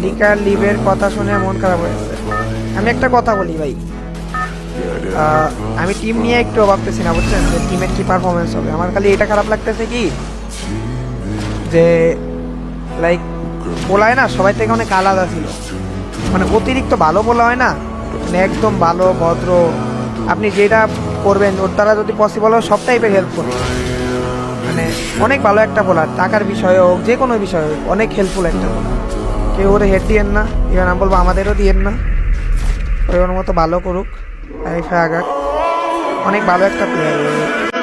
Liquor লিভের কথা শুনে মন খারাপ হয়েছে। আমি একটা কথা বলি ভাই, আমি টিম নিয়ে একটু ভাবতেছি না, বুঝছেন, যে টিমের কি পারফরমেন্স হবে। আমার খালি এটা খারাপ লাগতেছে কি, যে লাইক পোলায় না সবাই থেকে অনেক আলাদা ছিল, মানে অতিরিক্ত ভালো বলা হয় না, মানে একদম ভালো ভদ্র, আপনি যেটা করবেন ওর দ্বারা যদি পসিবল হয় সব টাইপের হেল্প করবে, মানে অনেক ভালো একটা বোলার, টাকার বিষয়ে হোক যে কোনো বিষয়ে হোক অনেক হেল্পফুল একটা বোলার। কেউ ওরে হেড দিয়েন না, এবার আমি বলবো আমাদেরও দিয়েন না, ওর মতো ভালো করুক, লাইফে আগাক, অনেক ভালো একটা প্লেয়ার।